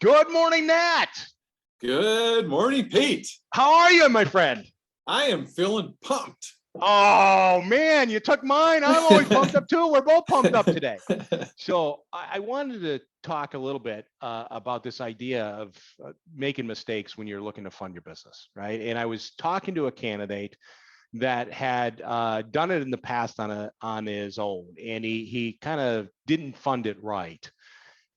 Good morning, Nat. Good morning, Pete. How are you, my friend? I am feeling pumped. Oh, man, you took mine. I'm always pumped up, too. We're both pumped up today. So I wanted to talk a little bit about this idea of making mistakes when you're looking to fund your business, right? And I was talking to a candidate that had done it in the past on his own, and he kind of didn't fund it right.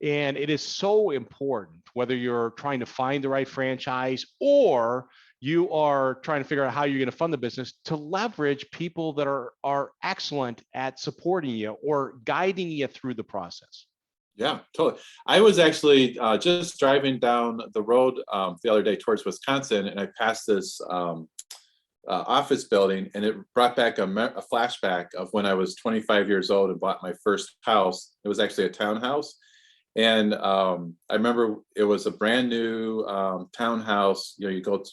And it is so important, whether you're trying to find the right franchise or you are trying to figure out how you're going to fund the business, to leverage people that are excellent at supporting you or guiding you through the process. Yeah, totally. I was actually just driving down the road the other day towards Wisconsin, and I passed this office building, and it brought back a flashback of when I was 25 years old and bought my first house. It was actually a townhouse. And I remember it was a brand new townhouse. You know, you go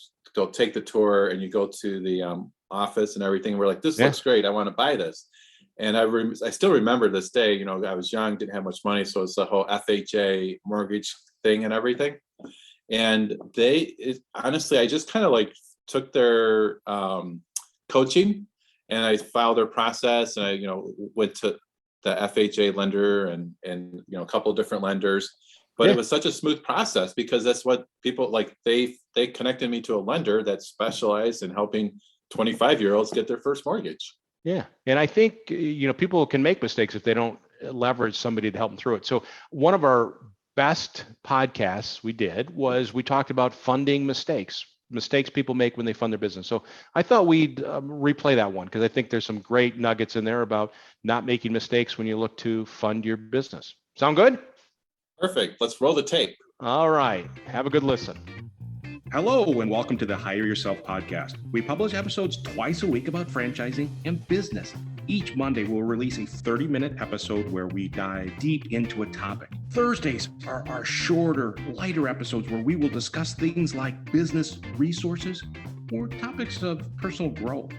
take the tour, and you go to the office and everything. We're like, this looks great. I want to buy this. And I still remember this day. You know, I was young, didn't have much money, so it's the whole FHA mortgage thing and everything. And honestly, I just kind of like took their coaching, and I filed their process, and I went to the FHA lender and a couple of different lenders, but it was such a smooth process because that's what people like. They connected me to a lender that specialized in helping 25-year-olds get their first mortgage. Yeah. And I think, people can make mistakes if they don't leverage somebody to help them through it. So one of our best podcasts we talked about funding mistakes people make when they fund their business. So I thought we'd replay that one because I think there's some great nuggets in there about not making mistakes when you look to fund your business. Sound good? Perfect. Let's roll the tape. All right. Have a good listen. Hello, and welcome to the Hire Yourself podcast. We publish episodes twice a week about franchising and business. Each Monday, we'll release a 30-minute episode where we dive deep into a topic. Thursdays are our shorter, lighter episodes where we will discuss things like business resources or topics of personal growth.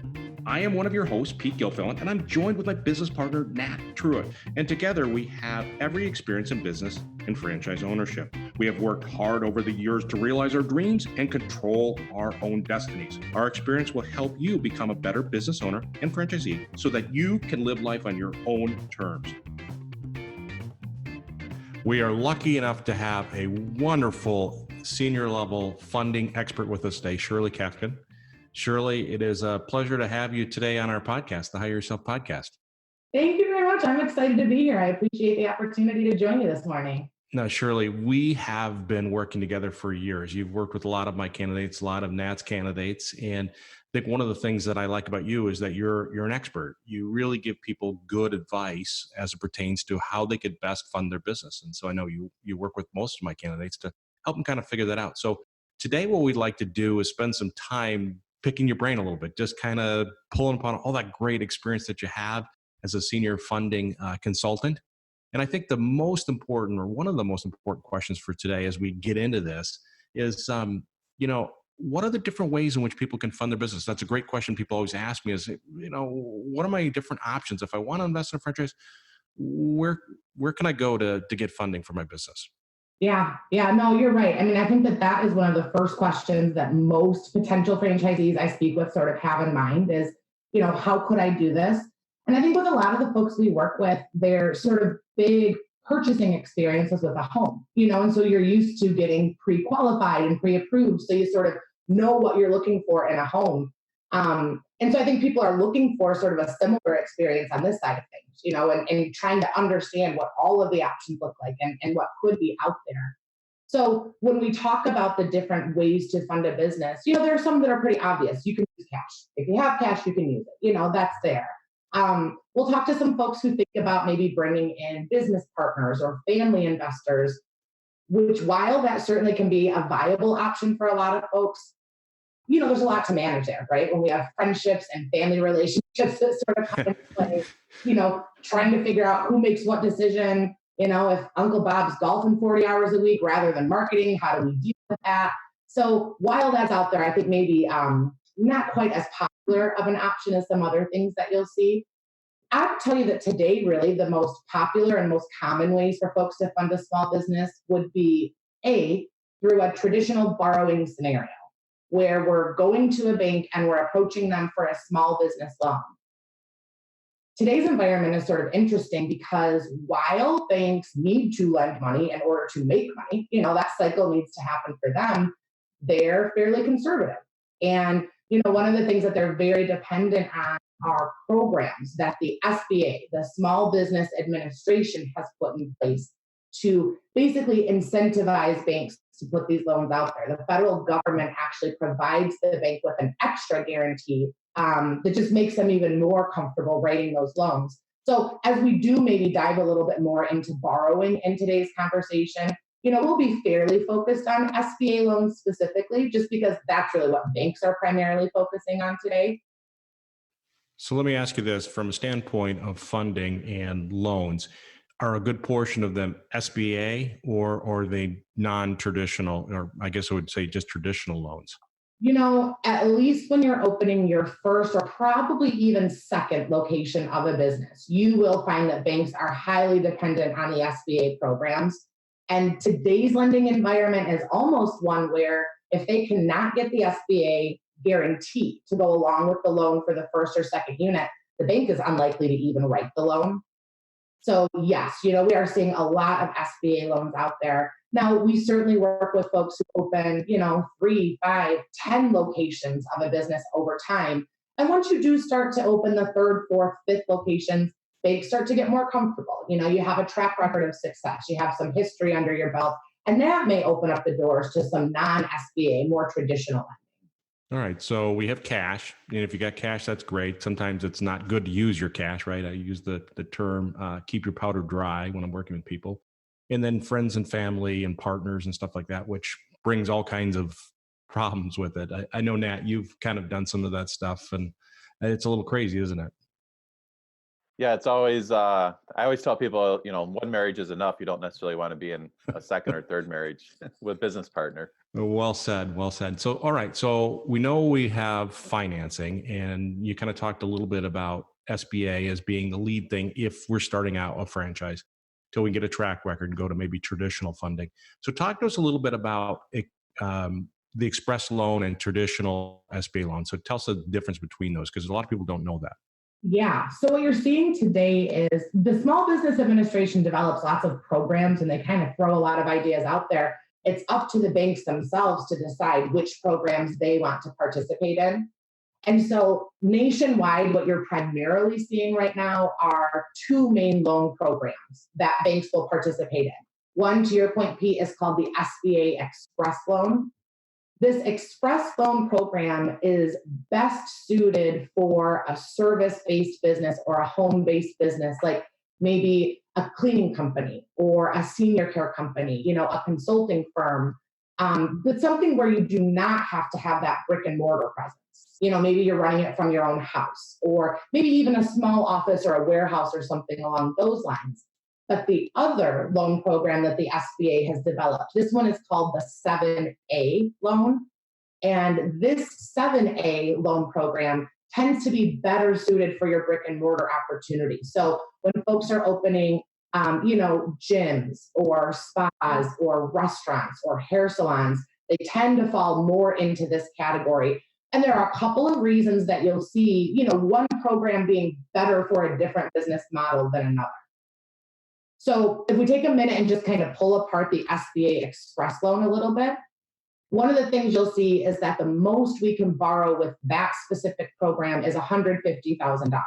I am one of your hosts, Pete Gilfillan, and I'm joined with my business partner, Nat Truitt. And together we have every experience in business and franchise ownership. We have worked hard over the years to realize our dreams and control our own destinies. Our experience will help you become a better business owner and franchisee so that you can live life on your own terms. We are lucky enough to have a wonderful senior level funding expert with us today, Shirley Kafkin. Shirley, it is a pleasure to have you today on our podcast, the Hire Yourself podcast. Thank you very much. I'm excited to be here. I appreciate the opportunity to join you this morning. Now, Shirley, we have been working together for years. You've worked with a lot of my candidates, a lot of Nat's candidates. And I think one of the things that I like about you is that you're an expert. You really give people good advice as it pertains to how they could best fund their business. And so I know you work with most of my candidates to help them kind of figure that out. So today, what we'd like to do is spend some time picking your brain a little bit, just kind of pulling upon all that great experience that you have as a senior funding consultant. And I think the most important, or one of the most important questions for today as we get into this is, what are the different ways in which people can fund their business? That's a great question people always ask me is, what are my different options? If I want to invest in a franchise, where can I go to get funding for my business? Yeah, no, you're right. I mean, I think that is one of the first questions that most potential franchisees I speak with sort of have in mind is, how could I do this? And I think with a lot of the folks we work with, they're sort of big purchasing experiences with a home, and so you're used to getting pre-qualified and pre-approved. So you sort of know what you're looking for in a home. And so I think people are looking for sort of a similar experience on this side of things, and trying to understand what all of the options look like and what could be out there. So when we talk about the different ways to fund a business, there are some that are pretty obvious. You can use cash. If you have cash, you can use it. That's there. We'll talk to some folks who think about maybe bringing in business partners or family investors, which while that certainly can be a viable option for a lot of folks, there's a lot to manage there, right? When we have friendships and family relationships that sort of come into play, trying to figure out who makes what decision, if Uncle Bob's golfing 40 hours a week rather than marketing, how do we deal with that? So while that's out there, I think maybe not quite as popular of an option as some other things that you'll see. I would tell you that today, really, the most popular and most common ways for folks to fund a small business would be through a traditional borrowing scenario where we're going to a bank and we're approaching them for a small business loan. Today's environment is sort of interesting because while banks need to lend money in order to make money, that cycle needs to happen for them, they're fairly conservative. And, one of the things that they're very dependent on are programs that the SBA, the Small Business Administration, has put in place to basically incentivize banks to put these loans out there. The federal government actually provides the bank with an extra guarantee that just makes them even more comfortable writing those loans. So as we do maybe dive a little bit more into borrowing in today's conversation, we'll be fairly focused on SBA loans specifically, just because that's really what banks are primarily focusing on today. So let me ask you this, from a standpoint of funding and loans, are a good portion of them SBA or are they non-traditional, or I guess I would say just traditional loans? At least when you're opening your first or probably even second location of a business, you will find that banks are highly dependent on the SBA programs. And today's lending environment is almost one where if they cannot get the SBA guarantee to go along with the loan for the first or second unit, the bank is unlikely to even write the loan. So yes, we are seeing a lot of SBA loans out there. Now, we certainly work with folks who open, 3, 5, 10 locations of a business over time. And once you do start to open the third, fourth, fifth locations, banks start to get more comfortable. You have a track record of success. You have some history under your belt, and that may open up the doors to some non-SBA, more traditional lending. All right. So we have cash. And if you got cash, that's great. Sometimes it's not good to use your cash, right? I use the term keep your powder dry when I'm working with people. And then friends and family and partners and stuff like that, which brings all kinds of problems with it. I know, Nat, you've kind of done some of that stuff, and it's a little crazy, isn't it? Yeah, it's always, I always tell people, one marriage is enough. You don't necessarily want to be in a second or third marriage with business partner. Well said. Well said. So, all right. So we know we have financing, and you kind of talked a little bit about SBA as being the lead thing if we're starting out a franchise, till we get a track record and go to maybe traditional funding. So talk to us a little bit about the express loan and traditional SBA loan. So tell us the difference between those, because a lot of people don't know that. Yeah. So what you're seeing today is the Small Business Administration develops lots of programs and they kind of throw a lot of ideas out there. It's up to the banks themselves to decide which programs they want to participate in. And so nationwide, what you're primarily seeing right now are two main loan programs that banks will participate in. One, to your point, Pete, is called the SBA Express Loan. This Express Loan program is best suited for a service-based business or a home-based business, like maybe a cleaning company or a senior care company, a consulting firm, but something where you do not have to have that brick and mortar presence. Maybe you're running it from your own house, or maybe even a small office or a warehouse or something along those lines. But the other loan program that the SBA has developed, this one is called the 7A loan. And this 7A loan program tends to be better suited for your brick and mortar opportunity. So when folks are opening, gyms or spas or restaurants or hair salons, they tend to fall more into this category. And there are a couple of reasons that you'll see, one program being better for a different business model than another. So if we take a minute and just kind of pull apart the SBA Express Loan a little bit, one of the things you'll see is that the most we can borrow with that specific program is $150,000.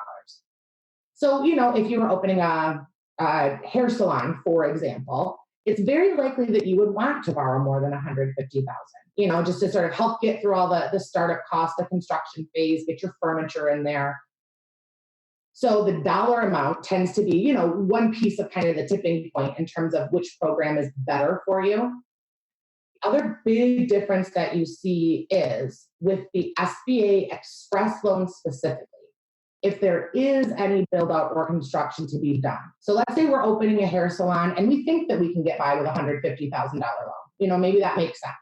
So, if you were opening a hair salon, for example, it's very likely that you would want to borrow more than $150,000, just to sort of help get through all the startup costs, the construction phase, get your furniture in there. So the dollar amount tends to be, one piece of kind of the tipping point in terms of which program is better for you. The other big difference that you see is with the SBA Express Loan specifically, if there is any build out or construction to be done. So let's say we're opening a hair salon and we think that we can get by with a $150,000 loan. Maybe that makes sense.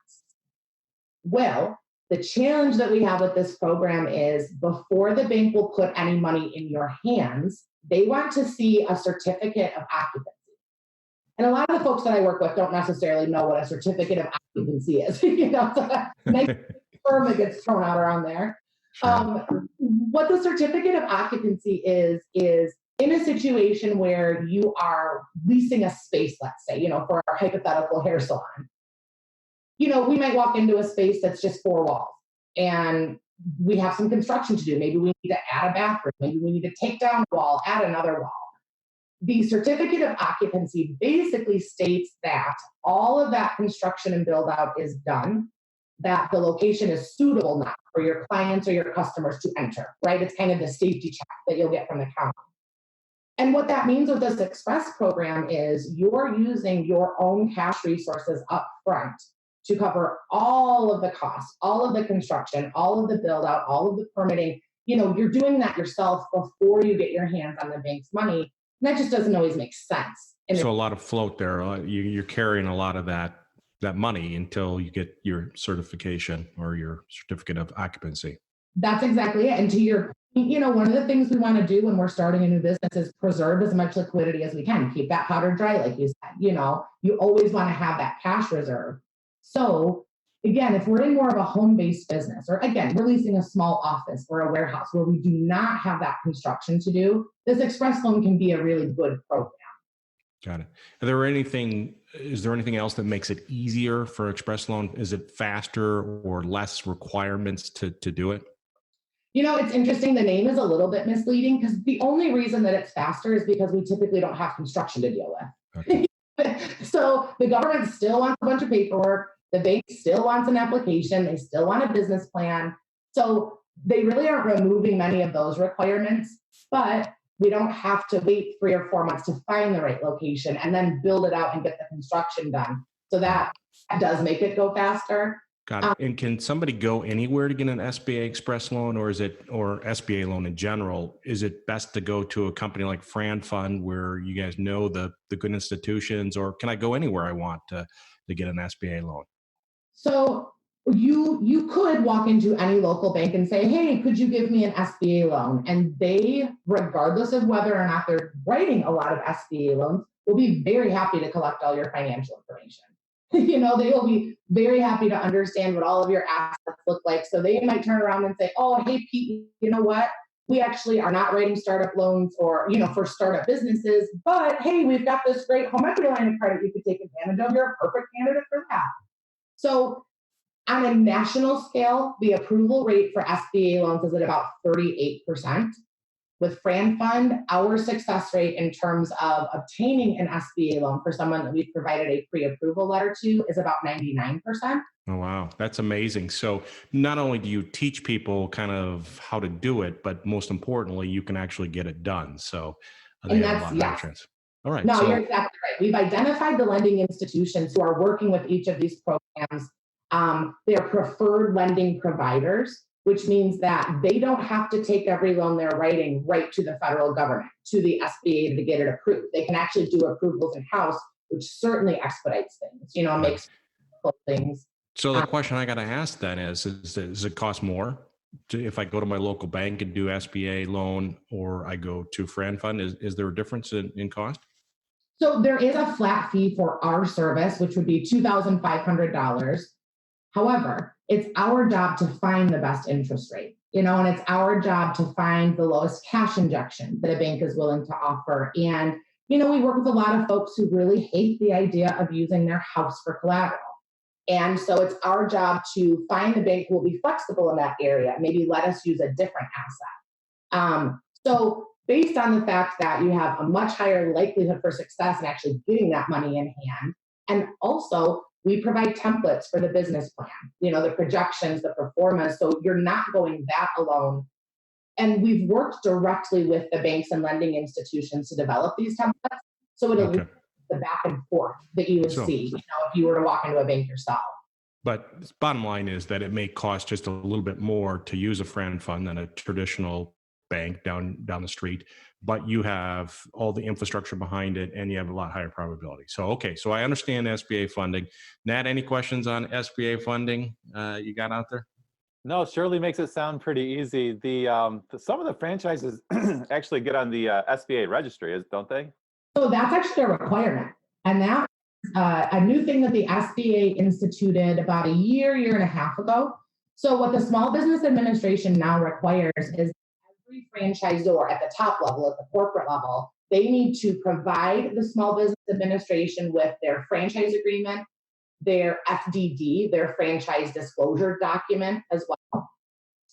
Well, the challenge that we have with this program is before the bank will put any money in your hands, they want to see a certificate of occupancy. And a lot of the folks that I work with don't necessarily know what a certificate of occupancy is. So that nice term that gets thrown out around there. Sure. What the certificate of occupancy is in a situation where you are leasing a space, let's say, for our hypothetical hair salon. We might walk into a space that's just 4 walls and we have some construction to do. Maybe we need to add a bathroom. Maybe we need to take down a wall, add another wall. The certificate of occupancy basically states that all of that construction and build out is done, that the location is suitable now for your clients or your customers to enter, right? It's kind of the safety check that you'll get from the county. And what that means with this express program is you're using your own cash resources up front to cover all of the costs, all of the construction, all of the build out, all of the permitting. You're doing that yourself before you get your hands on the bank's money. And that just doesn't always make sense. So a lot of float there. You're carrying a lot of that money until you get your certification or your certificate of occupancy. That's exactly it. And to your point, one of the things we want to do when we're starting a new business is preserve as much liquidity as we can. Keep that powder dry, like you said. You always want to have that cash reserve. So again, if we're in more of a home-based business, or again, we're leasing a small office or a warehouse where we do not have that construction to do, this express loan can be a really good program. Got it. Is there anything else that makes it easier for express loan? Is it faster or less requirements to do it? It's interesting. The name is a little bit misleading because the only reason that it's faster is because we typically don't have construction to deal with. Okay. So the government still wants a bunch of paperwork. The bank still wants an application. They still want a business plan. So they really aren't removing many of those requirements, but we don't have to wait 3 or 4 months to find the right location and then build it out and get the construction done. So that does make it go faster. Got it. And can somebody go anywhere to get an SBA express loan, or SBA loan in general? Is it best to go to a company like Fran Fund where you guys know the good institutions, or can I go anywhere I want to get an SBA loan? So you could walk into any local bank and say, hey, could you give me an SBA loan? And they, regardless of whether or not they're writing a lot of SBA loans, will be very happy to collect all your financial information. They will be very happy to understand what all of your assets look like. So they might turn around and say, oh, hey, Pete, you know what? We actually are not writing startup loans or, for startup businesses, but hey, we've got this great home equity line of credit you could take advantage of. You're a perfect candidate for that. So on a national scale, the approval rate for SBA loans is at about 38%. With Fran Fund, our success rate in terms of obtaining an SBA loan for someone that we've provided a pre-approval letter to is about 99%. Oh, wow. That's amazing. So not only do you teach people kind of how to do it, but most importantly, you can actually get it done. So they have a lot of options. All right. No, you're exactly right. We've identified the lending institutions who are working with each of these programs. They're preferred lending providers, which means that they don't have to take every loan they're writing right to the federal government, to the SBA to get it approved. They can actually do approvals in-house, which certainly expedites things, makes things. So the question I got to ask then is does it cost more if I go to my local bank and do SBA loan, or I go to Fran Fund? Is there a difference in cost? So there is a flat fee for our service, which would be $2,500. However, it's our job to find the best interest rate, and it's our job to find the lowest cash injection that a bank is willing to offer. And, we work with a lot of folks who really hate the idea of using their house for collateral. And so it's our job to find the bank who will be flexible in that area, maybe let us use a different asset. So based on the fact that you have a much higher likelihood for success in actually getting that money in hand, and also we provide templates for the business plan, the projections, the pro formas, so you're not going that alone. And we've worked directly with the banks and lending institutions to develop these templates. So it'll be the back and forth that you would see, if you were to walk into a bank yourself. But bottom line is that it may cost just a little bit more to use a Fran Fund than a traditional bank down the street, but you have all the infrastructure behind it and you have a lot higher probability. So I understand SBA funding. Nat, any questions on SBA funding you got out there? No, Shirley makes it sound pretty easy. Some of the franchises actually get on the SBA registry, don't they? So that's actually a requirement. And that a new thing that the SBA instituted about a year and a half ago. So what the Small Business Administration now requires is every franchisor at the top level, at the corporate level, they need to provide the Small Business Administration with their franchise agreement, their FDD, their franchise disclosure document as well.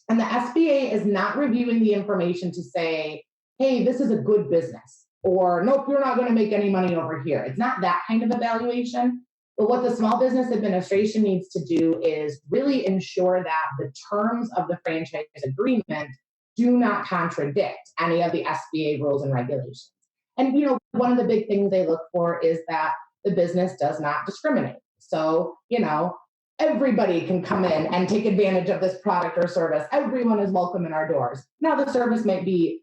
And the SBA is not reviewing the information to say, hey, this is a good business, or nope, you're not going to make any money over here. It's not that kind of evaluation. But what the Small Business Administration needs to do is really ensure that the terms of the franchise agreement do not contradict any of the SBA rules and regulations. And, you know, one of the big things they look for is that the business does not discriminate. So, you know, everybody can come in and take advantage of this product or service. Everyone is welcome in our doors. Now, the service might be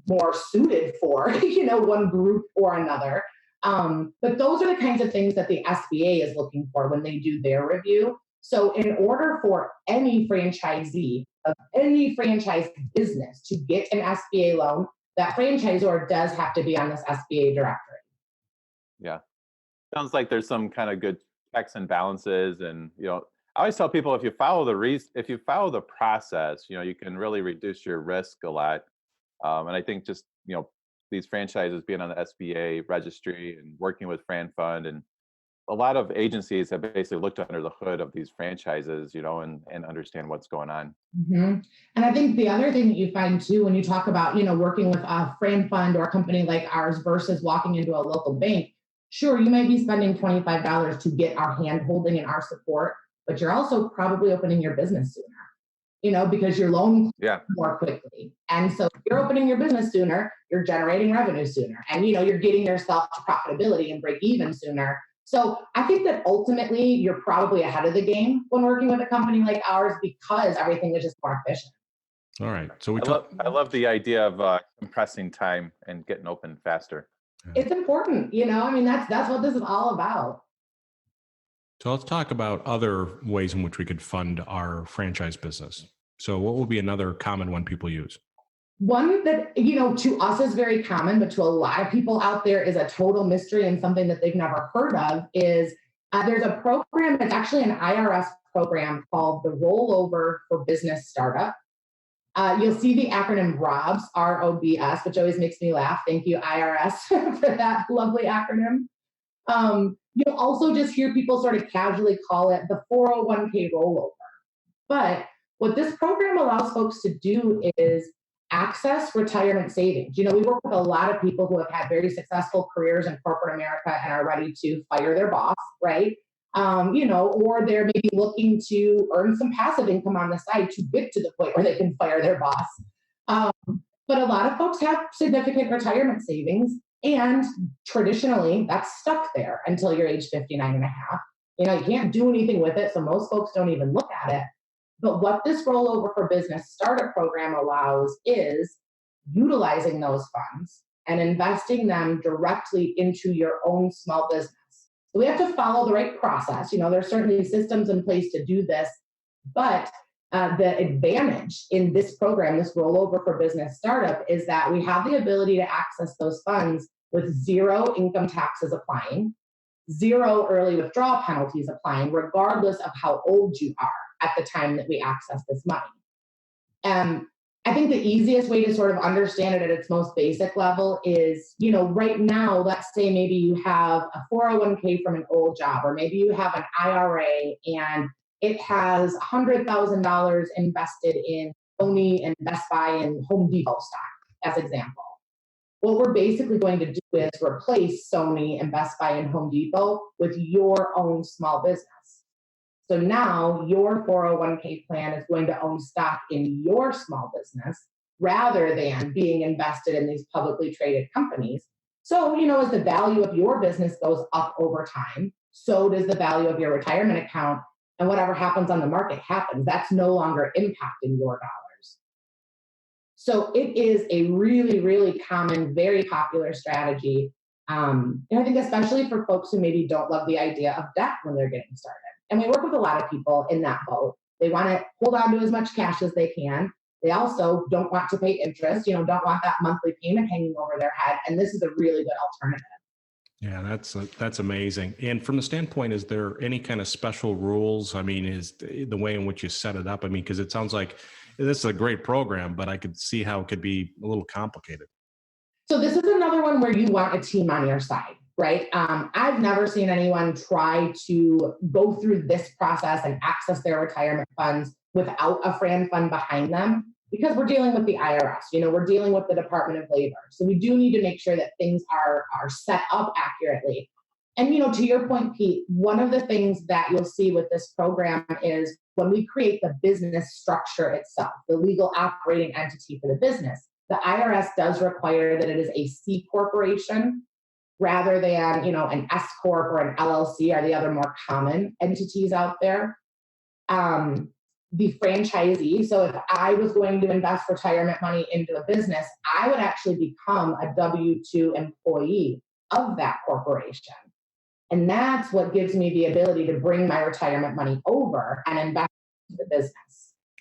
more suited for, you know, one group or another. But those are the kinds of things that the SBA is looking for when they do their review. So in order for any franchisee of any franchise business to get an SBA loan, that franchisor does have to be on this SBA directory. Yeah. Sounds like there's some kind of good checks and balances. And, you know, I always tell people if you follow the process, you know, you can really reduce your risk a lot. And I think just, you know, these franchises being on the SBA registry and working with Fran Fund, and a lot of agencies have basically looked under the hood of these franchises, you know, and understand what's going on. Mm-hmm. And I think the other thing that you find too, when you talk about, you know, working with a Fran Fund or a company like ours versus walking into a local bank, sure, you might be spending $25 to get our hand holding and our support, but you're also probably opening your business sooner, you know, because you're loaning more quickly. And so if you're opening your business sooner, you're generating revenue sooner, and, you know, you're getting yourself to profitability and break even sooner. So I think that ultimately you're probably ahead of the game when working with a company like ours because everything is just more efficient. All right. So I love the idea of compressing time and getting open faster. It's important, you know, I mean, that's what this is all about. So let's talk about other ways in which we could fund our franchise business. So what would be another common one people use? One that, you know, to us is very common, but to a lot of people out there is a total mystery and something that they've never heard of is there's a program, it's actually an IRS program called the Rollover for Business Startup. You'll see the acronym ROBS, ROBS, which always makes me laugh. Thank you, IRS, for that lovely acronym. You'll also just hear people sort of casually call it the 401k rollover. But what this program allows folks to do is access retirement savings. You know, we work with a lot of people who have had very successful careers in corporate America and are ready to fire their boss, right? You know, or they're maybe looking to earn some passive income on the side to get to the point where they can fire their boss. But a lot of folks have significant retirement savings, and traditionally that's stuck there until you're age 59 and a half. You know, you can't do anything with it, so most folks don't even look at it. But what this Rollover for Business Startup program allows is utilizing those funds and investing them directly into your own small business. So we have to follow the right process. You know, there's certainly systems in place to do this, but the advantage in this program, this Rollover for Business Startup, is that we have the ability to access those funds with zero income taxes applying, zero early withdrawal penalties applying, regardless of how old you are at the time that we access this money. I think the easiest way to sort of understand it at its most basic level is, you know, right now, let's say maybe you have a 401k from an old job, or maybe you have an IRA and it has $100,000 invested in Sony and Best Buy and Home Depot stock, as example. What we're basically going to do is replace Sony and Best Buy and Home Depot with your own small business. So now your 401k plan is going to own stock in your small business rather than being invested in these publicly traded companies. So, you know, as the value of your business goes up over time, so does the value of your retirement account, and whatever happens on the market happens. That's no longer impacting your dollars. So it is a really, really common, very popular strategy. And I think especially for folks who maybe don't love the idea of debt when they're getting started. And we work with a lot of people in that boat. They want to hold on to as much cash as they can. They also don't want to pay interest, you know, don't want that monthly payment hanging over their head. And this is a really good alternative. Yeah, that's amazing. And from the standpoint, is there any kind of special rules? I mean, is the way in which you set it up? I mean, because it sounds like this is a great program, but I could see how it could be a little complicated. So this is another one where you want a team on your side, right? I've never seen anyone try to go through this process and access their retirement funds without a Fran fund behind them, because we're dealing with the IRS, we're dealing with the Department of Labor. So we do need to make sure that things are set up accurately. And, to your point, Pete, one of the things that you'll see with this program is when we create the business structure itself, the legal operating entity for the business, the IRS does require that it is a C corporation rather than, an S corp or an LLC are the other more common entities out there. The franchisee, so if I was going to invest retirement money into a business, I would actually become a W-2 employee of that corporation. And that's what gives me the ability to bring my retirement money over and invest in the business.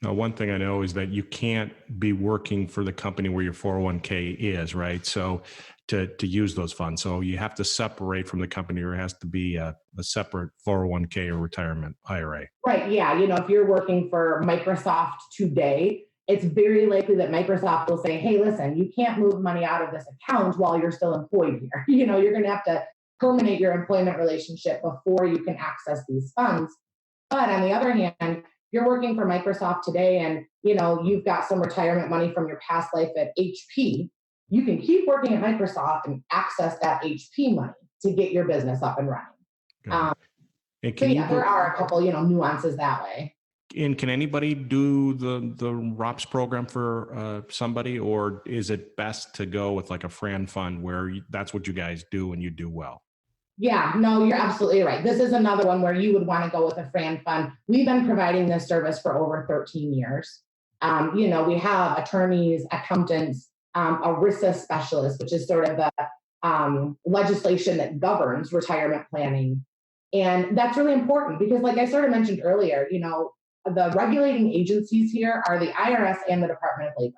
Now, one thing I know is that you can't be working for the company where your 401k is, right? So to use those funds. So you have to separate from the company, or it has to be a separate 401k or retirement IRA. Right. Yeah. If you're working for Microsoft today, it's very likely that Microsoft will say, hey, listen, you can't move money out of this account while you're still employed here. You're going to have to terminate your employment relationship before you can access these funds. But on the other hand, you're working for Microsoft today and, you've got some retirement money from your past life at HP. You can keep working at Microsoft and access that HP money to get your business up and running. There are a couple, nuances that way. And can anybody do the ROPS program for somebody, or is it best to go with like a Fran fund where that's what you guys do and you do well? Yeah, no, you're absolutely right. This is another one where you would want to go with a Fran fund. We've been providing this service for over 13 years. We have attorneys, accountants, ERISA specialists, which is sort of the legislation that governs retirement planning. And that's really important because, like I sort of mentioned earlier, the regulating agencies here are the IRS and the Department of Labor.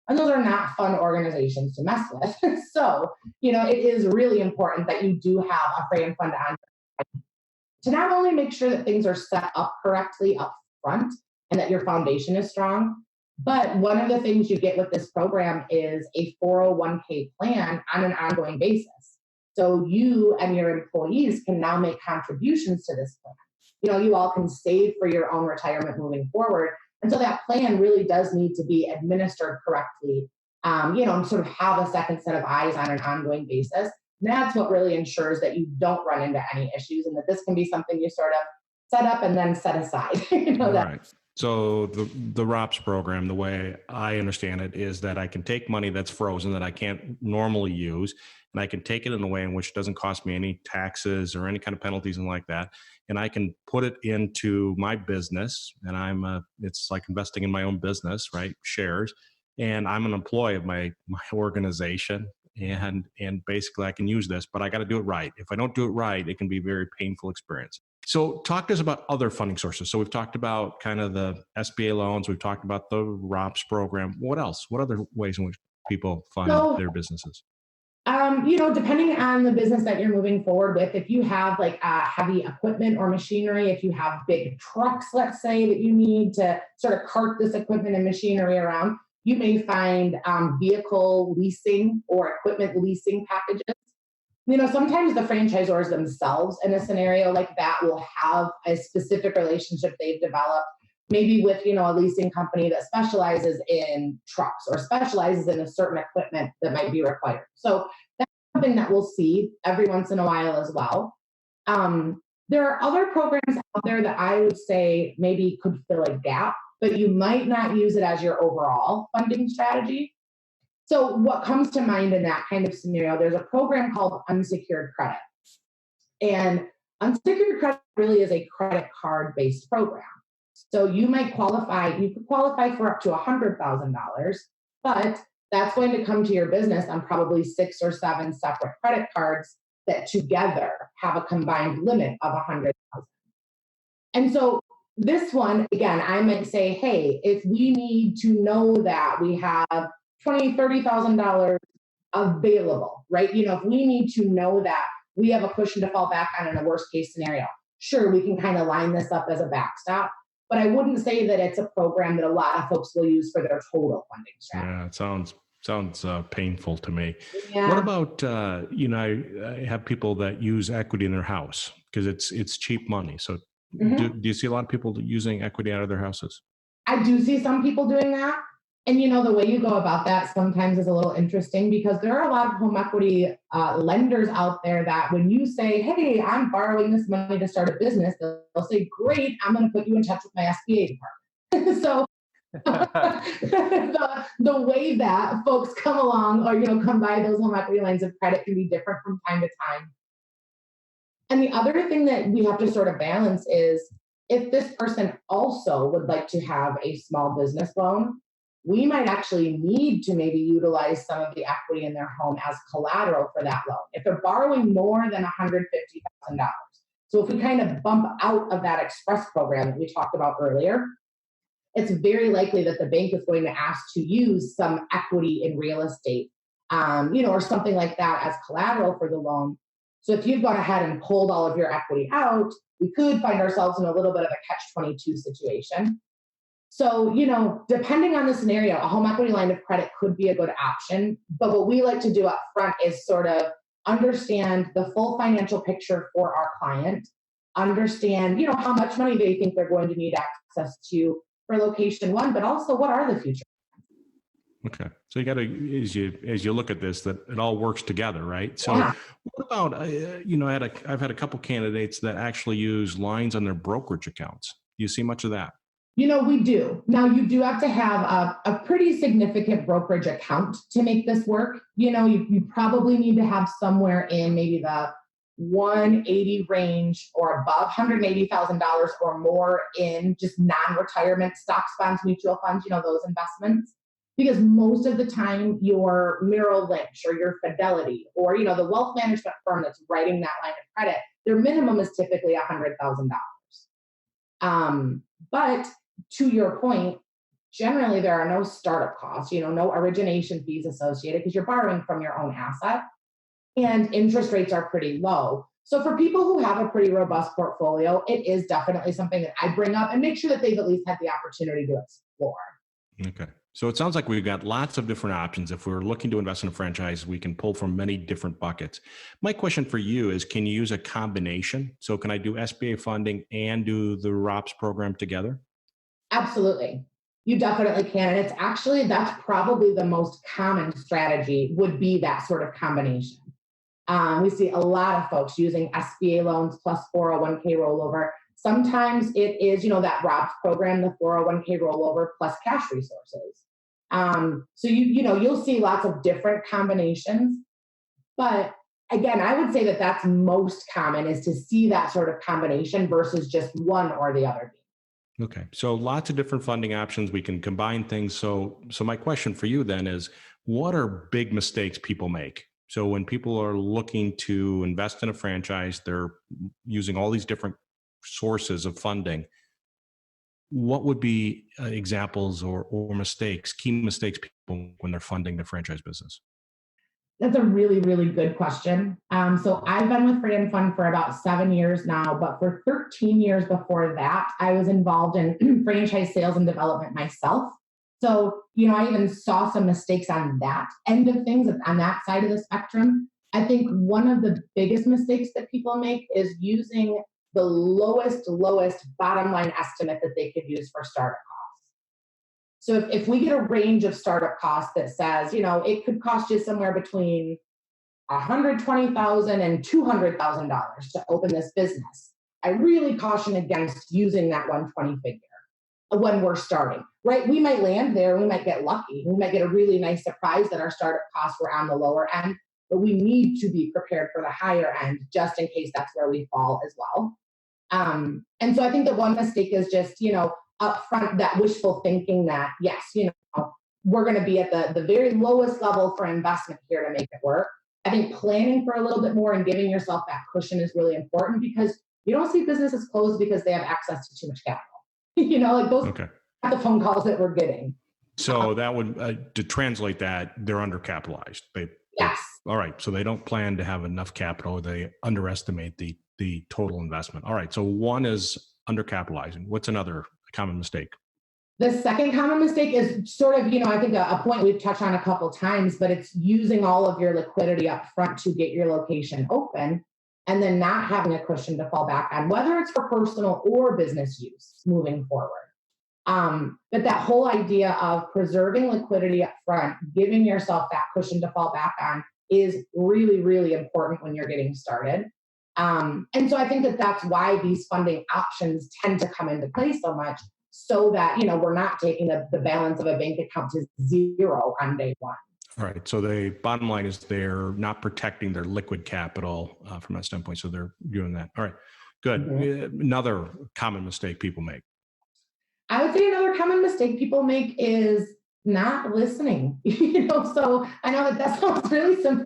And those are not fun organizations to mess with. So, it is really important that you do have a Fran fund on to not only make sure that things are set up correctly up front and that your foundation is strong, but one of the things you get with this program is a 401k plan on an ongoing basis. So you and your employees can now make contributions to this plan. You all can save for your own retirement moving forward. And so that plan really does need to be administered correctly, and sort of have a second set of eyes on an ongoing basis. And that's what really ensures that you don't run into any issues and that this can be something you sort of set up and then set aside. Right. So the ROPS program, the way I understand it, is that I can take money that's frozen that I can't normally use, and I can take it in a way in which it doesn't cost me any taxes or any kind of penalties and like that. And I can put it into my business, and it's like investing in my own business, right? Shares. And I'm an employee of my organization, and basically I can use this, but I got to do it right. If I don't do it right, it can be a very painful experience. So talk to us about other funding sources. So we've talked about kind of the SBA loans. We've talked about the ROPS program. What else? What other ways in which people fund their businesses? Depending on the business that you're moving forward with, if you have like heavy equipment or machinery, if you have big trucks, let's say, that you need to sort of cart this equipment and machinery around, you may find vehicle leasing or equipment leasing packages. Sometimes the franchisors themselves in a scenario like that will have a specific relationship they've developed, maybe with, a leasing company that specializes in trucks or specializes in a certain equipment that might be required. So that's something that we'll see every once in a while as well. There are other programs out there that I would say maybe could fill a gap, but you might not use it as your overall funding strategy. So what comes to mind in that kind of scenario, there's a program called unsecured credit. And unsecured credit really is a credit card-based program. So you could qualify for up to $100,000, but that's going to come to your business on probably 6 or 7 separate credit cards that together have a combined limit of $100,000. And so this one, again, I might say, hey, if we need to know that we have $20,000, $30,000 available, right? If we need to know that we have a cushion to fall back on in a worst case scenario. Sure, we can kind of line this up as a backstop, but I wouldn't say that it's a program that a lot of folks will use for their total funding strategy. Yeah, it sounds painful to me. Yeah. What about I have people that use equity in their house because it's cheap money. So do you see a lot of people using equity out of their houses? I do see some people doing that. And the way you go about that sometimes is a little interesting because there are a lot of home equity lenders out there that when you say, hey, I'm borrowing this money to start a business, they'll say, great, I'm going to put you in touch with my SBA department. So the way that folks come along or come by those home equity lines of credit can be different from time to time. And the other thing that we have to sort of balance is if this person also would like to have a small business loan, we might actually need to maybe utilize some of the equity in their home as collateral for that loan. If they're borrowing more than $150,000. So if we kind of bump out of that express program that we talked about earlier, it's very likely that the bank is going to ask to use some equity in real estate, or something like that as collateral for the loan. So if you've gone ahead and pulled all of your equity out, we could find ourselves in a little bit of a catch-22 situation. So, depending on the scenario, a home equity line of credit could be a good option. But what we like to do up front is sort of understand the full financial picture for our client, understand, how much money they think they're going to need access to for location one, but also what are the future. Okay. So you got to, as you look at this, that it all works together, right? So what about, I've had a couple candidates that actually use lines on their brokerage accounts. Do you see much of that? We do. Now, you do have to have a pretty significant brokerage account to make this work. You probably need to have somewhere in maybe the 180 range or above $180,000 or more in just non-retirement stocks, bonds, mutual funds, those investments. Because most of the time your Merrill Lynch or your Fidelity or, the wealth management firm that's writing that line of credit, their minimum is typically $100,000. But to your point, generally there are no startup costs, no origination fees associated because you're borrowing from your own asset and interest rates are pretty low. So for people who have a pretty robust portfolio, it is definitely something that I bring up and make sure that they've at least had the opportunity to explore. Okay. So it sounds like we've got lots of different options. If we're looking to invest in a franchise, we can pull from many different buckets. My question for you is, can you use a combination? So can I do SBA funding and do the ROPS program together? Absolutely. You definitely can. And that's probably the most common strategy would be that sort of combination. We see a lot of folks using SBA loans plus 401k rollover. Sometimes it is, that ROPS program, the 401k rollover plus cash resources. So you'll see lots of different combinations. But again, I would say that that's most common is to see that sort of combination versus just one or the other. Okay. So lots of different funding options. We can combine things. So my question for you then is, what are big mistakes people make? So when people are looking to invest in a franchise, they're using all these different sources of funding. What would be examples or mistakes, key mistakes people when they're funding their franchise business? That's a really, really good question. So I've been with Fran Fund for about 7 years now, but for 13 years before that, I was involved in franchise sales and development myself. So, I even saw some mistakes on that end of things, on that side of the spectrum. I think one of the biggest mistakes that people make is using the lowest bottom line estimate that they could use for startup costs. So if we get a range of startup costs that says, it could cost you somewhere between $120,000 and $200,000 to open this business, I really caution against using that 120 figure when we're starting, right? We might land there, we might get lucky, we might get a really nice surprise that our startup costs were on the lower end, but we need to be prepared for the higher end just in case that's where we fall as well. And so I think that one mistake is just, up front, that wishful thinking that, yes, we're going to be at the very lowest level for investment here to make it work. I think planning for a little bit more and giving yourself that cushion is really important because you don't see businesses close because they have access to too much capital. Those are the phone calls that we're getting. So that would, to translate that, they're undercapitalized. Yes. All right. So they don't plan to have enough capital. They underestimate the total investment. All right. So one is undercapitalizing. What's another common mistake? The second common mistake is sort of, I think a point we've touched on a couple times, but it's using all of your liquidity up front to get your location open and then not having a cushion to fall back on, whether it's for personal or business use moving forward. But that whole idea of preserving liquidity up front, giving yourself that cushion to fall back on is really, really important when you're getting started. And so I think that that's why these funding options tend to come into play so much, so that, we're not taking the balance of a bank account to zero on day one. All right. So the bottom line is they're not protecting their liquid capital from that standpoint. So they're doing that. All right. Good. Mm-hmm. Another common mistake people make. I would say another common mistake people make is not listening. So I know that sounds really simple.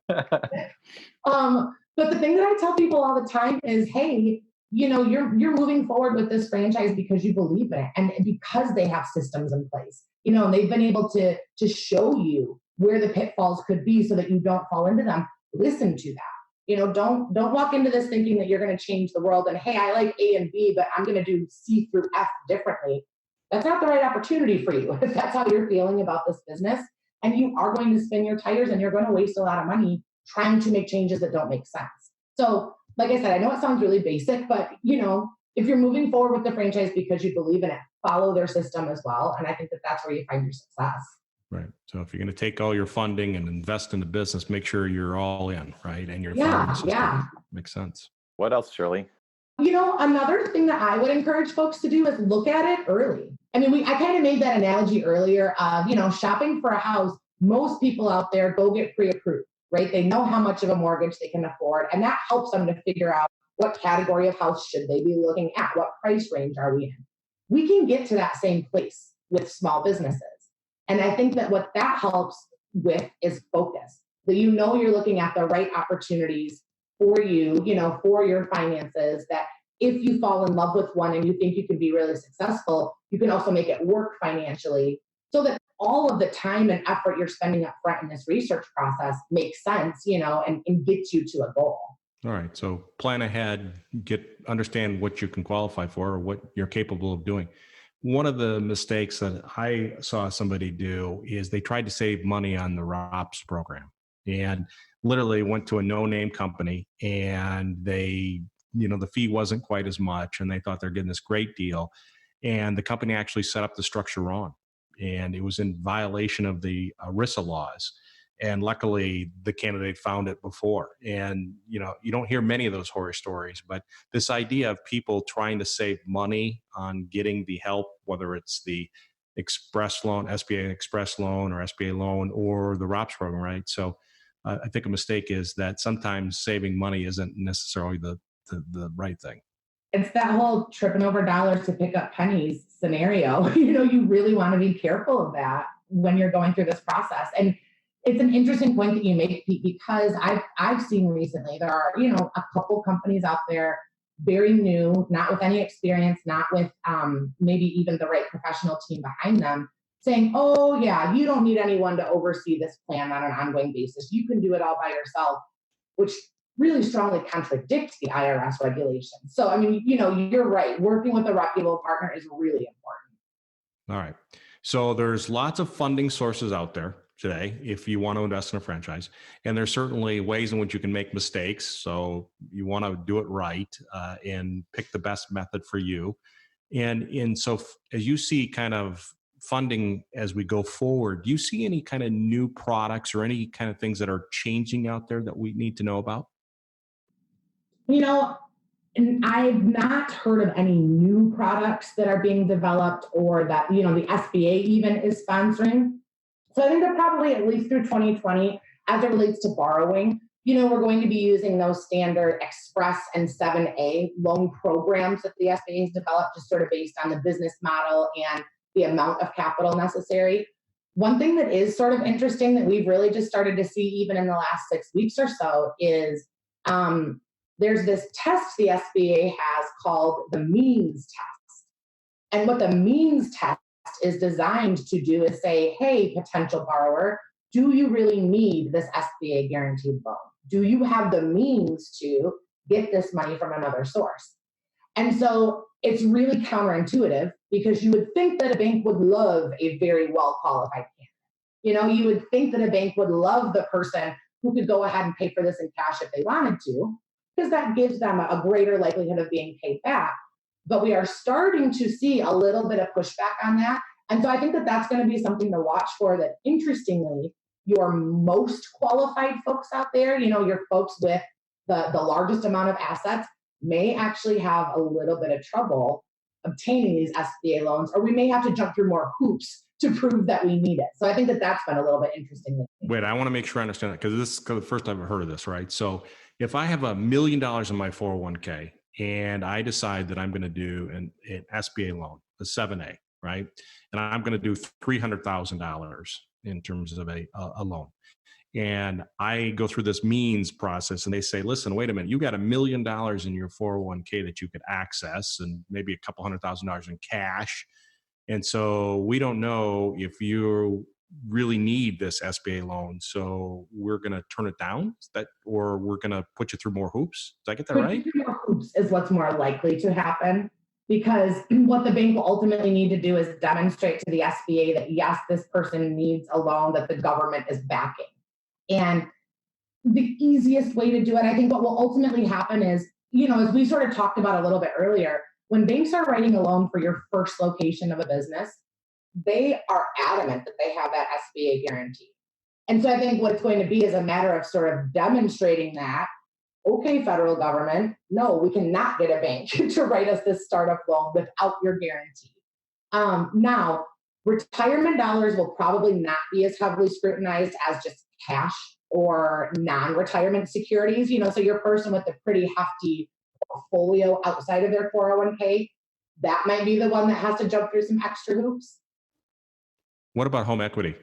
But the thing that I tell people all the time is, hey, you're moving forward with this franchise because you believe in it and because they have systems in place, and they've been able to show you where the pitfalls could be so that you don't fall into them. Listen to that. Don't walk into this thinking that you're going to change the world and, hey, I like A and B, but I'm going to do C through F differently. That's not the right opportunity for you if that's how you're feeling about this business. And you are going to spin your tires and you're going to waste a lot of money trying to make changes that don't make sense. So, like I said, I know it sounds really basic, but if you're moving forward with the franchise because you believe in it, follow their system as well. And I think that that's where you find your success. Right. So if you're going to take all your funding and invest in the business, make sure you're all in, right? And you're following the system. Yeah. Makes sense. What else, Shirley? Another thing that I would encourage folks to do is look at it early. I mean, I kind of made that analogy earlier of, shopping for a house. Most people out there go get pre-approved, right? They know how much of a mortgage they can afford, and that helps them to figure out what category of house should they be looking at, what price range are we in. We can get to that same place with small businesses. And I think that what that helps with is focus. That you're looking at the right opportunities for you, for your finances, that if you fall in love with one and you think you can be really successful, you can also make it work financially so that all of the time and effort you're spending up front in this research process makes sense, and gets you to a goal. All right. So plan ahead, understand what you can qualify for or what you're capable of doing. One of the mistakes that I saw somebody do is they tried to save money on the ROPS program and literally went to a no-name company, and they, the fee wasn't quite as much, and they thought they're getting this great deal. And the company actually set up the structure wrong, and it was in violation of the ERISA laws. And luckily, the candidate found it before. And, you don't hear many of those horror stories, but this idea of people trying to save money on getting the help, whether it's the express loan, SBA express loan or SBA loan or the ROPS program, right? So I think a mistake is that sometimes saving money isn't necessarily the right thing. It's that whole tripping over dollars to pick up pennies scenario. You really want to be careful of that when you're going through this process. And it's an interesting point that you make, Pete, because I've seen recently there are, a couple companies out there, very new, not with any experience, not with maybe even the right professional team behind them, saying, oh yeah, you don't need anyone to oversee this plan on an ongoing basis. You can do it all by yourself, which really strongly contradicts the IRS regulations. So, I mean, you're right. Working with a reputable partner is really important. All right. So there's lots of funding sources out there today if you want to invest in a franchise. And there's certainly ways in which you can make mistakes. So you want to do it right and pick the best method for you. And so as you see kind of funding as we go forward, do you see any kind of new products or any kind of things that are changing out there that we need to know about? And I've not heard of any new products that are being developed or that, the SBA even is sponsoring. So I think that probably at least through 2020, as it relates to borrowing, we're going to be using those standard Express and 7A loan programs that the SBA has developed, just sort of based on the business model and the amount of capital necessary. One thing that is sort of interesting that we've really just started to see even in the last 6 weeks or so is there's this test the SBA has called the means test. And what the means test is designed to do is say, hey, potential borrower, do you really need this SBA guaranteed loan? Do you have the means to get this money from another source? And so it's really counterintuitive, because you would think that a bank would love a very well qualified candidate. You would think that a bank would love the person who could go ahead and pay for this in cash if they wanted to, because that gives them a greater likelihood of being paid back. But we are starting to see a little bit of pushback on that. And so I think that that's going to be something to watch for, that interestingly, your most qualified folks out there, your folks with the largest amount of assets, may actually have a little bit of trouble obtaining these SBA loans, or we may have to jump through more hoops to prove that we need it. So I think that that's been a little bit interesting. Wait, I want to make sure I understand that, because this is the first time I've heard of this, right? So if I have $1 million in my 401k and I decide that I'm going to do an SBA loan, a 7A, right? And I'm going to do $300,000 in terms of a loan. And I go through this means process, and they say, listen, wait a minute, you got $1 million in your 401k that you could access, and maybe a couple $100,000 in cash. And so we don't know if you really need this SBA loan, so we're going to turn it down, or we're going to put you through more hoops. Did I get that right? More hoops is what's more likely to happen, because what the bank will ultimately need to do is demonstrate to the SBA that, yes, this person needs a loan that the government is backing. And the easiest way to do it, I think what will ultimately happen is, as we sort of talked about a little bit earlier, when banks are writing a loan for your first location of a business, they are adamant that they have that SBA guarantee. And so I think what it's going to be is a matter of sort of demonstrating that, okay, federal government, no, we cannot get a bank to write us this startup loan without your guarantee. Now, retirement dollars will probably not be as heavily scrutinized as just cash or non-retirement securities. So your person with a pretty hefty portfolio outside of their 401k, that might be the one that has to jump through some extra hoops. What about home equity?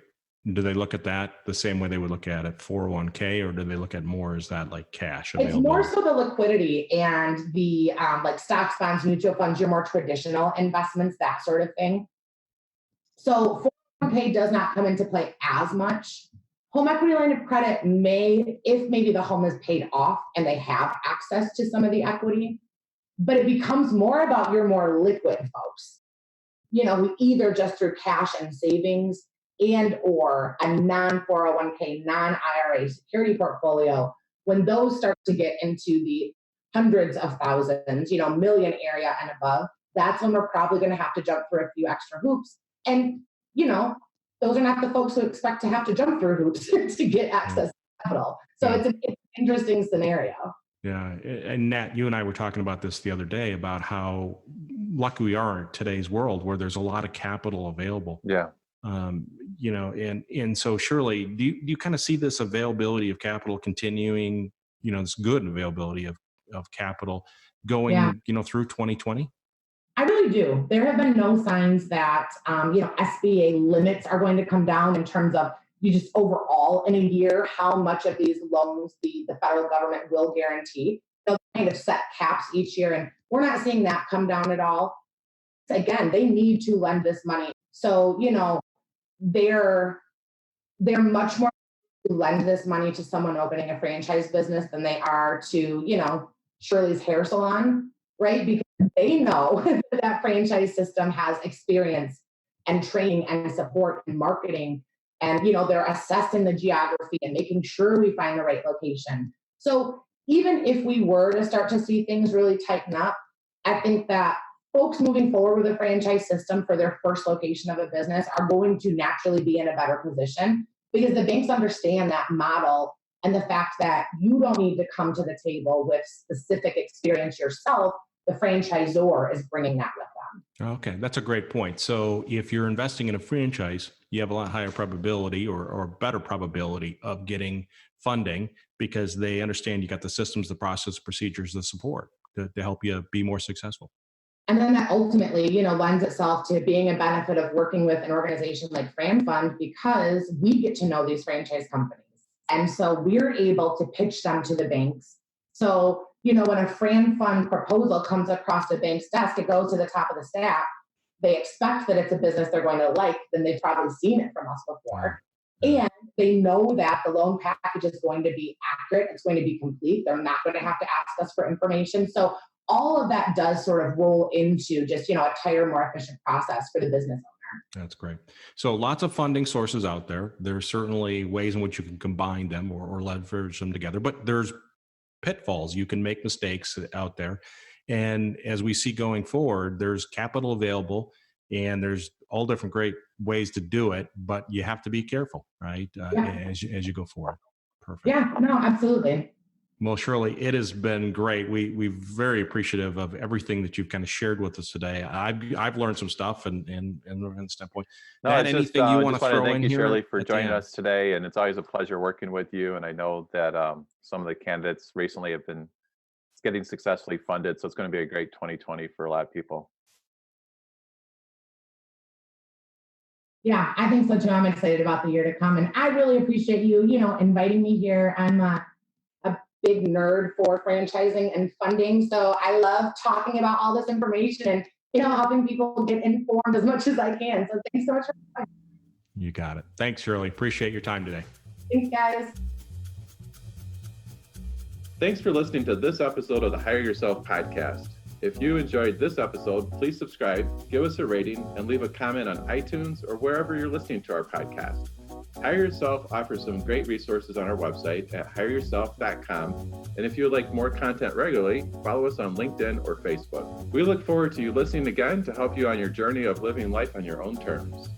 Do they look at that the same way they would look at it 401k, or do they look at more as that like cash available? It's more so the liquidity and the like stocks, bonds, mutual funds, your more traditional investments, that sort of thing. So 401k does not come into play as much. Home equity line of credit may, if maybe the home is paid off and they have access to some of the equity, but it becomes more about your more liquid folks, who either just through cash and savings and or a non-401k, non-IRA security portfolio, when those start to get into the hundreds of thousands, million area and above, that's when we're probably going to have to jump through a few extra hoops. And, those are not the folks who expect to have to jump through hoops to get access to capital. So it's an interesting scenario. Yeah. And Nat, you and I were talking about this the other day, about how lucky we are in today's world where there's a lot of capital available. Yeah. And so Shirley, do you kind of see this availability of capital continuing, this good availability of capital going, through 2020? I really do. There have been no signs that, SBA limits are going to come down in terms of just overall in a year, how much of these loans the federal government will guarantee. They'll kind of set caps each year, and we're not seeing that come down at all. Again, they need to lend this money. So, they're much more to lend this money to someone opening a franchise business than they are to, Shirley's hair salon, right? Because they know that franchise system has experience and training and support and marketing, and they're assessing the geography and making sure we find the right location. So even if we were to start to see things really tighten up, I think that folks moving forward with a franchise system for their first location of a business are going to naturally be in a better position, because the banks understand that model and the fact that you don't need to come to the table with specific experience yourself. The franchisor is bringing that with them. Okay, that's a great point. So if you're investing in a franchise, you have a lot higher probability or better probability of getting funding, because they understand you got the systems, the process, procedures, the support to help you be more successful. And then that ultimately, lends itself to being a benefit of working with an organization like Fran Fund, because we get to know these franchise companies. And so we're able to pitch them to the banks. So, when a Fran Fund proposal comes across the bank's desk, it goes to the top of the stack. They expect that it's a business they're going to like, then they've probably seen it from us before. And they know that the loan package is going to be accurate. It's going to be complete. They're not going to have to ask us for information. So all of that does sort of roll into just, a tighter, more efficient process for the business owner. That's great. So lots of funding sources out there. There's certainly ways in which you can combine them or leverage them together, but there's pitfalls. You can make mistakes out there. And as we see going forward, there's capital available and there's all different great ways to do it, but you have to be careful, right? As you go forward. Perfect. Yeah, no, absolutely. Well, Shirley, it has been great. We're very appreciative of everything that you've kind of shared with us today. I've learned some stuff and from the standpoint. No, Matt, anything you want to throw thank in you, here? Shirley, for joining us today. And it's always a pleasure working with you. And I know that some of the candidates recently have been getting successfully funded. So it's going to be a great 2020 for a lot of people. Yeah, I think so too. I'm excited about the year to come. And I really appreciate you, inviting me here. I'm a big nerd for franchising and funding. So I love talking about all this information and, helping people get informed as much as I can. So thanks so much for coming. You got it. Thanks, Shirley. Appreciate your time today. Thanks, guys. Thanks for listening to this episode of the Hire Yourself podcast. If you enjoyed this episode, please subscribe, give us a rating, and leave a comment on iTunes or wherever you're listening to our podcast. Hire Yourself offers some great resources on our website at hireyourself.com. And if you would like more content regularly, follow us on LinkedIn or Facebook. We look forward to you listening again to help you on your journey of living life on your own terms.